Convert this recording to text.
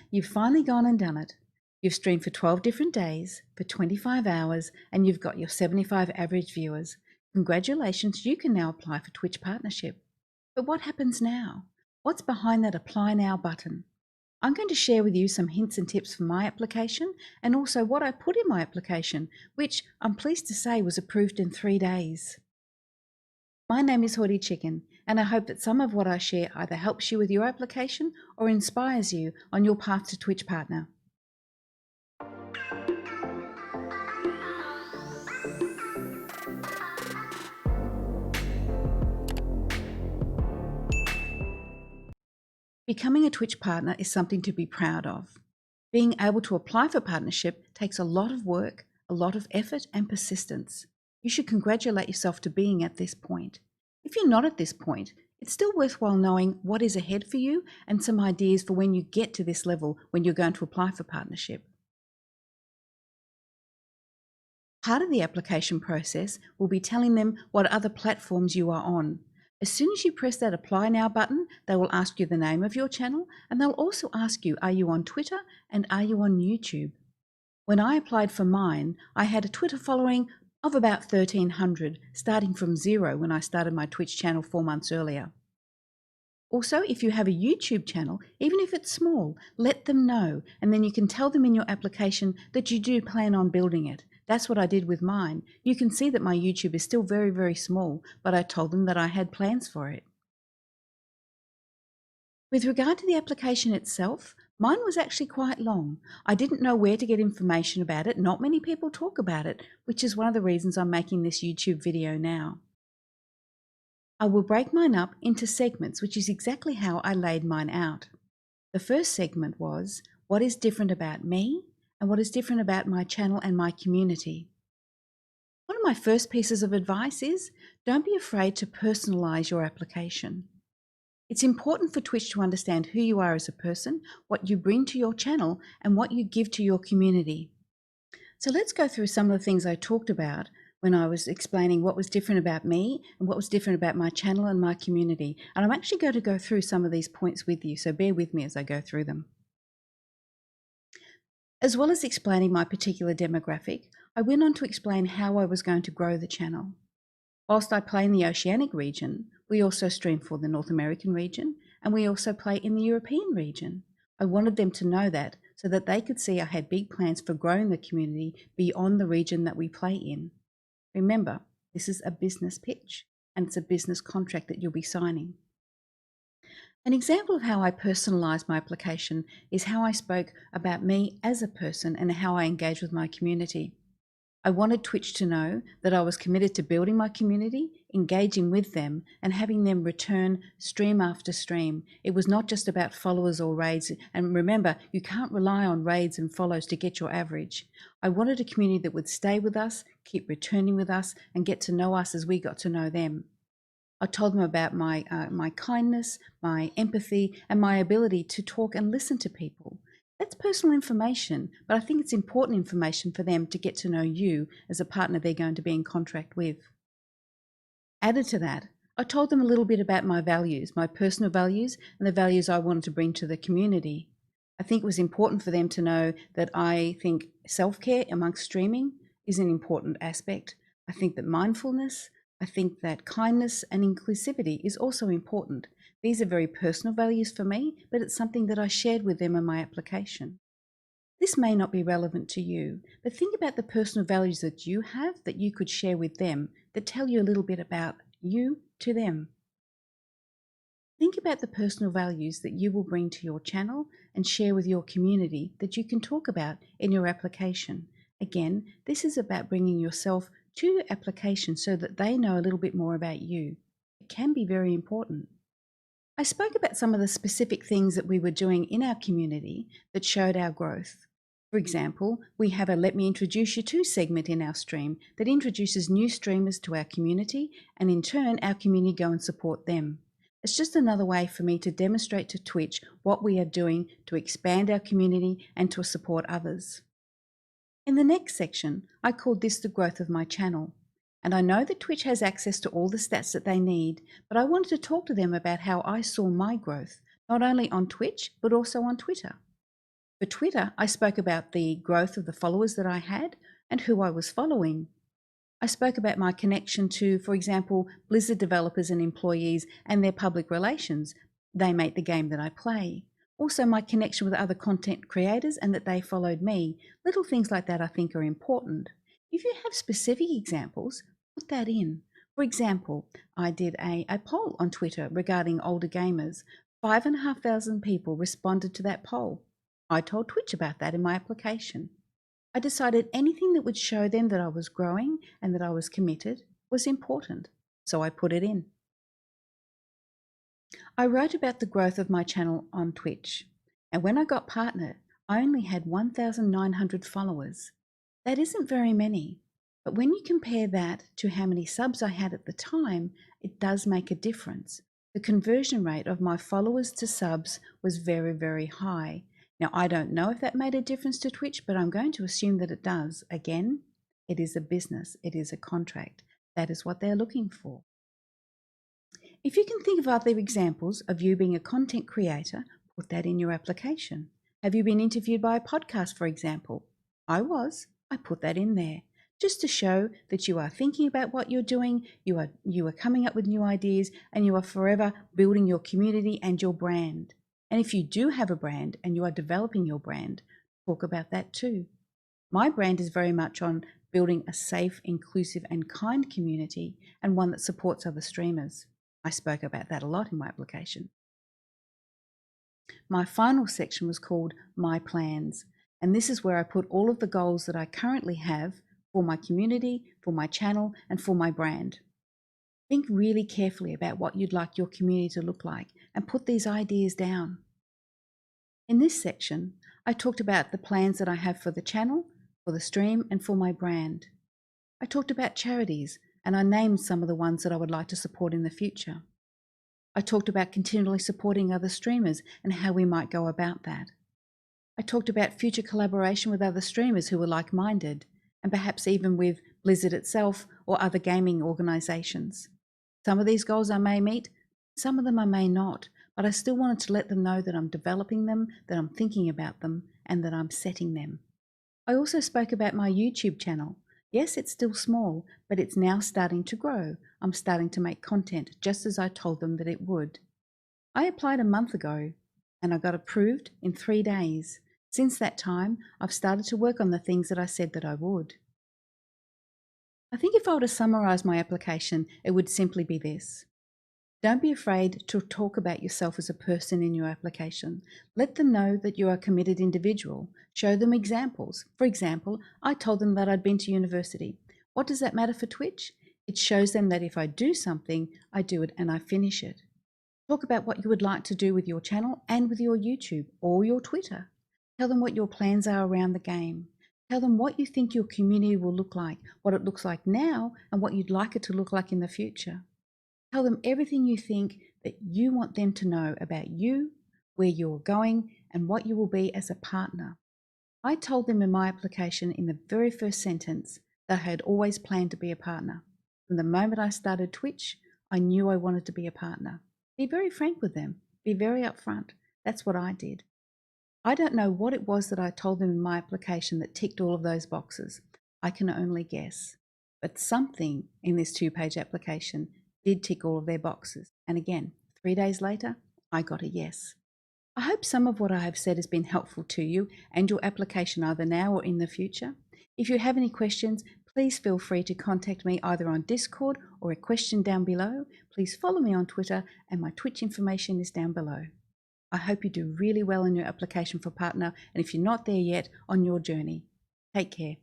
You've finally gone and done it. You've streamed for 12 different days, for 25 hours, and you've got your 75 average viewers. Congratulations, you can now apply for Twitch Partnership. But what happens now? What's behind that Apply Now button? I'm going to share with you some hints and tips for my application and also what I put in my application, which I'm pleased to say was approved in 3 days. My name is Hoodie Chicken, and I hope that some of what I share either helps you with your application or inspires you on your path to Twitch Partner. Becoming a Twitch partner is something to be proud of. Being able to apply for partnership takes a lot of work, a lot of effort and persistence. You should congratulate yourself to being at this point. If you're not at this point, it's still worthwhile knowing what is ahead for you and some ideas for when you get to this level when you're going to apply for partnership. Part of the application process will be telling them what other platforms you are on. As soon as you press that Apply Now button, they will ask you the name of your channel, and they'll also ask you, are you on Twitter and are you on YouTube? When I applied for mine, I had a Twitter following of about 1,300, starting from 0 when I started my Twitch channel 4 months earlier. Also, if you have a YouTube channel, even if it's small, let them know, and then you can tell them in your application that you do plan on building it. That's what I did with mine. You can see that my YouTube is still very, very small, but I told them that I had plans for it. With regard to the application itself, mine was actually quite long. I didn't know where to get information about it. Not many people talk about it, which is one of the reasons I'm making this YouTube video now. I will break mine up into segments, which is exactly how I laid mine out. The first segment was, what is different about me and what is different about my channel and my community? One of my first pieces of advice is, don't be afraid to personalize your application. It's important for Twitch to understand who you are as a person, what you bring to your channel, and what you give to your community. So let's go through some of the things I talked about when I was explaining what was different about me and what was different about my channel and my community. And I'm actually going to go through some of these points with you, so bear with me as I go through them. As well as explaining my particular demographic, I went on to explain how I was going to grow the channel. Whilst I play in the Oceanic region, we also stream for the North American region, and we also play in the European region. I wanted them to know that so that they could see I had big plans for growing the community beyond the region that we play in. Remember, this is a business pitch, and it's a business contract that you'll be signing. An example of how I personalised my application is how I spoke about me as a person and how I engage with my community. I wanted Twitch to know that I was committed to building my community, engaging with them, and having them return stream after stream. It was not just about followers or raids. And remember, you can't rely on raids and follows to get your average. I wanted a community that would stay with us, keep returning with us, and get to know us as we got to know them. I told them about my kindness, my empathy, and my ability to talk and listen to people. That's personal information, but I think it's important information for them to get to know you as a partner they're going to be in contract with. Added to that, I told them a little bit about my values, my personal values, and the values I wanted to bring to the community. I think it was important for them to know that I think self-care amongst streaming is an important aspect. I think that mindfulness, I think that kindness and inclusivity is also important. These are very personal values for me, but it's something that I shared with them in my application. This may not be relevant to you, but think about the personal values that you have that you could share with them that tell you a little bit about you to them. Think about the personal values that you will bring to your channel and share with your community that you can talk about in your application. Again, this is about bringing yourself to your application so that they know a little bit more about you. It can be very important. I spoke about some of the specific things that we were doing in our community that showed our growth. For example, we have a Let Me Introduce You To segment in our stream that introduces new streamers to our community, and in turn our community go and support them. It's just another way for me to demonstrate to Twitch what we are doing to expand our community and to support others. In the next section, I called this the growth of my channel. And I know that Twitch has access to all the stats that they need, but I wanted to talk to them about how I saw my growth, not only on Twitch, but also on Twitter. For Twitter, I spoke about the growth of the followers that I had and who I was following. I spoke about my connection to, for example, Blizzard developers and employees and their public relations. They make the game that I play. Also, my connection with other content creators and that they followed me. Little things like that I think are important. If you have specific examples, put that in. For example, I did a poll on Twitter regarding older gamers. 5,500 people responded to that poll. I told Twitch about that in my application. I decided anything that would show them that I was growing and that I was committed was important, so I put it in. I wrote about the growth of my channel on Twitch, and when I got partnered, I only had 1,900 followers. That isn't very many, but when you compare that to how many subs I had at the time, it does make a difference. The conversion rate of my followers to subs was very, very high. Now, I don't know if that made a difference to Twitch, but I'm going to assume that it does. Again, it is a business, it is a contract. That is what they're looking for. If you can think of other examples of you being a content creator, put that in your application. Have you been interviewed by a podcast, for example? I was. I put that in there just to show that you are thinking about what you're doing, you are coming up with new ideas, and you are forever building your community and your brand. And if you do have a brand and you are developing your brand, talk about that too. My brand is very much on building a safe, inclusive, and kind community, and one that supports other streamers. I spoke about that a lot in my application. My final section was called My Plans, and this is where I put all of the goals that I currently have for my community, for my channel, and for my brand. Think really carefully about what you'd like your community to look like and put these ideas down. In this section, I talked about the plans that I have for the channel, for the stream, and for my brand. I talked about charities, and I named some of the ones that I would like to support in the future. I talked about continually supporting other streamers and how we might go about that. I talked about future collaboration with other streamers who were like-minded, and perhaps even with Blizzard itself or other gaming organizations. Some of these goals I may meet, some of them I may not, but I still wanted to let them know that I'm developing them, that I'm thinking about them, and that I'm setting them. I also spoke about my YouTube channel. Yes, it's still small, but it's now starting to grow. I'm starting to make content just as I told them that it would. I applied a month ago and I got approved in 3 days. Since that time, I've started to work on the things that I said that I would. I think if I were to summarize my application, it would simply be this. Don't be afraid to talk about yourself as a person in your application. Let them know that you are a committed individual. Show them examples. For example, I told them that I'd been to university. What does that matter for Twitch? It shows them that if I do something, I do it and I finish it. Talk about what you would like to do with your channel and with your YouTube or your Twitter. Tell them what your plans are around the game. Tell them what you think your community will look like, what it looks like now, and what you'd like it to look like in the future. Tell them everything you think that you want them to know about you, where you're going, and what you will be as a partner. I told them in my application in the very first sentence that I had always planned to be a partner. From the moment I started Twitch, I knew I wanted to be a partner. Be very frank with them. Be very upfront. That's what I did. I don't know what it was that I told them in my application that ticked all of those boxes. I can only guess. But something in this 2-page application did tick all of their boxes. And again, 3 days later, I got a yes. I hope some of what I have said has been helpful to you and your application either now or in the future. If you have any questions, please feel free to contact me either on Discord or a question down below. Please follow me on Twitter and my Twitch information is down below. I hope you do really well in your application for partner, and if you're not there yet, on your journey. Take care.